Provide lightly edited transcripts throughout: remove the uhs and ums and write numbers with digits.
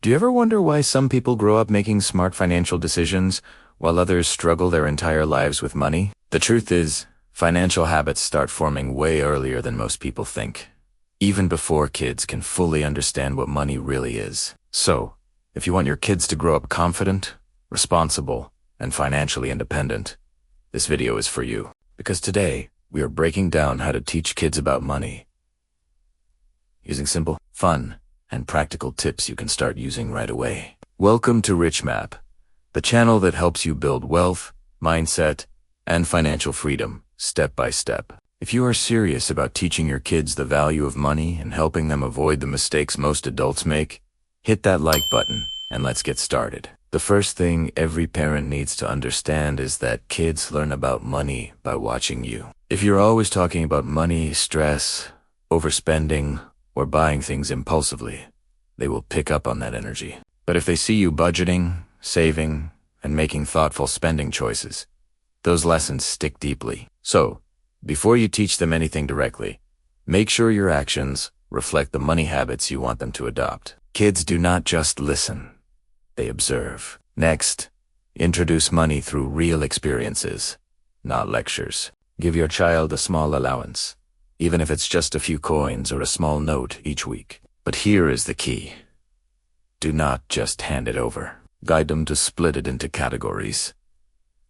Do you ever wonder why some people grow up making smart financial decisions while others struggle their entire lives with money? The truth is, financial habits start forming way earlier than most people think, even before kids can fully understand what money really is. So, if you want your kids to grow up confident, responsible, and financially independent, this video is for you. Because today, we are breaking down how to teach kids about money using simple, fun, and practical tips you can start using right away. Welcome to Rich Map, the channel that helps you build wealth, mindset, and financial freedom step by step. If you are serious about teaching your kids the value of money and helping them avoid the mistakes most adults make, hit that like button and let's get started. The first thing every parent needs to understand is that kids learn about money by watching you. If you're always talking about money, stress, overspending, or buying things impulsively, they will pick up on that energy. But if they see you budgeting, saving, and making thoughtful spending choices, those lessons stick deeply. So, before you teach them anything directly, make sure your actions reflect the money habits you want them to adopt. Kids do not just listen, they observe. Next, introduce money through real experiences, not lectures. Give your child a small allowance, even if it's just a few coins or a small note each week. But here is the key. Do not just hand it over. Guide them to split it into categories.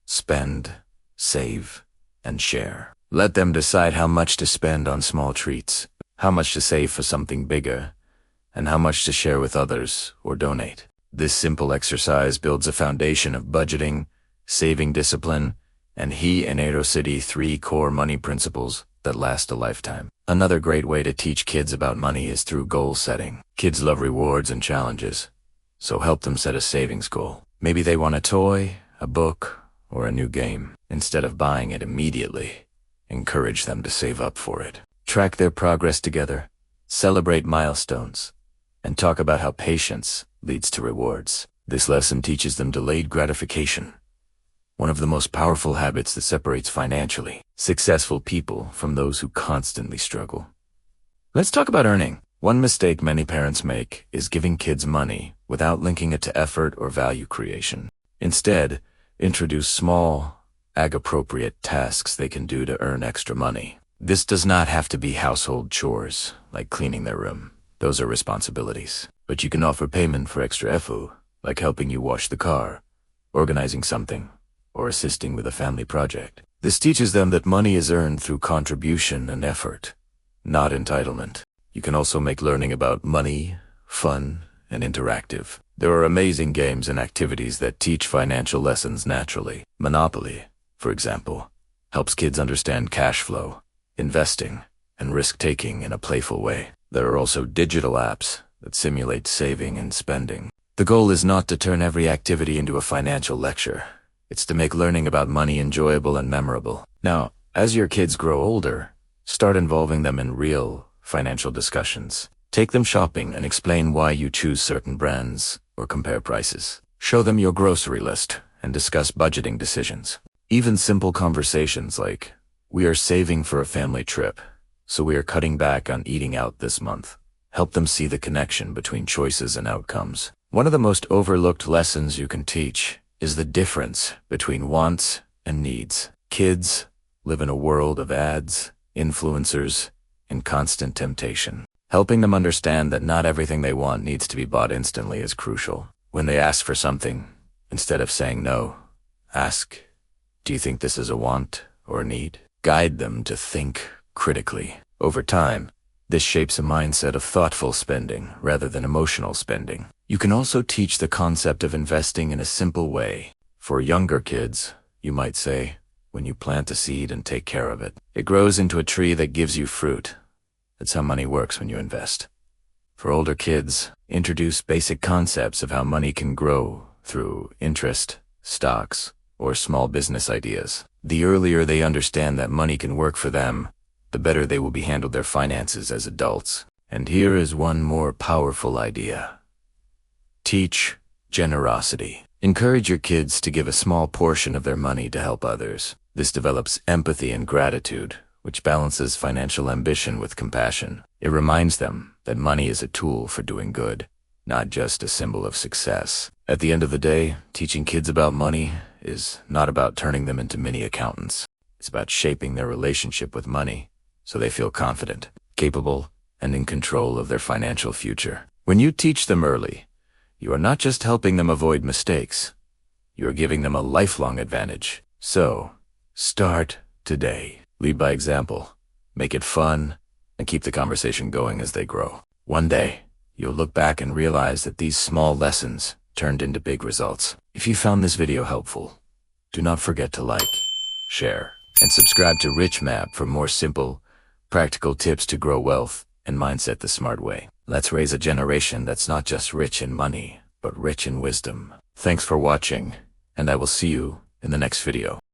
Spend, save, and share. Let them decide how much to spend on small treats, how much to save for something bigger, and how much to share with others or donate. This simple exercise builds a foundation of budgeting, saving discipline, and City 3 core money principles that last a lifetime. Another great way to teach kids about money is through goal setting. Kids love rewards and challenges, so help them set a savings goal. Maybe they want a toy, a book, or a new game. Instead of buying it immediately, encourage them to save up for it. Track their progress together, celebrate milestones, and talk about how patience leads to rewards. This lesson teaches them delayed gratification, one of the most powerful habits that separates financially successful people from those who constantly struggle. Let's talk about earning. One mistake many parents make is giving kids money without linking it to effort or value creation. Instead, introduce small, age-appropriate tasks they can do to earn extra money. This does not have to be household chores, like cleaning their room. Those are responsibilities. But you can offer payment for extra effort, like helping you wash the car, organizing something, or assisting with a family project. This teaches them that money is earned through contribution and effort, not entitlement. You can also make learning about money fun and interactive. There are amazing games and activities that teach financial lessons naturally. Monopoly, for example, helps kids understand cash flow, investing, and risk-taking in a playful way. There are also digital apps that simulate saving and spending. The goal is not to turn every activity into a financial lecture. It's to make learning about money enjoyable and memorable. Now, as your kids grow older, start involving them in real financial discussions. Take them shopping and explain why you choose certain brands or compare prices. Show them your grocery list and discuss budgeting decisions. Even simple conversations like, "We are saving for a family trip, so we are cutting back on eating out this month," help them see the connection between choices and outcomes. One of the most overlooked lessons you can teach is the difference between wants and needs. Kids live in a world of ads, influencers, and constant temptation. Helping them understand that not everything they want needs to be bought instantly is crucial. When they ask for something, instead of saying no, ask, "Do you think this is a want or a need?" Guide them to think critically. Over time, this shapes a mindset of thoughtful spending rather than emotional spending. You can also teach the concept of investing in a simple way. For younger kids, you might say, when you plant a seed and take care of it, it grows into a tree that gives you fruit. That's how money works when you invest. For older kids, introduce basic concepts of how money can grow through interest, stocks, or small business ideas. The earlier they understand that money can work for them, the better they will be handled their finances as adults. And here is one more powerful idea. Teach generosity. Encourage your kids to give a small portion of their money to help others. This develops empathy and gratitude, which balances financial ambition with compassion. It reminds them that money is a tool for doing good, not just a symbol of success. At the end of the day, teaching kids about money is not about turning them into mini accountants. It's about shaping their relationship with money so they feel confident, capable, and in control of their financial future. When you teach them early, you are not just helping them avoid mistakes. You are giving them a lifelong advantage. So, start today. Lead by example, make it fun, and keep the conversation going as they grow. One day, you'll look back and realize that these small lessons turned into big results. If you found this video helpful, do not forget to like, share, and subscribe to Rich Map for more simple, practical tips to grow wealth and mindset the smart way. Let's raise a generation that's not just rich in money, but rich in wisdom. Thanks for watching, and I will see you in the next video.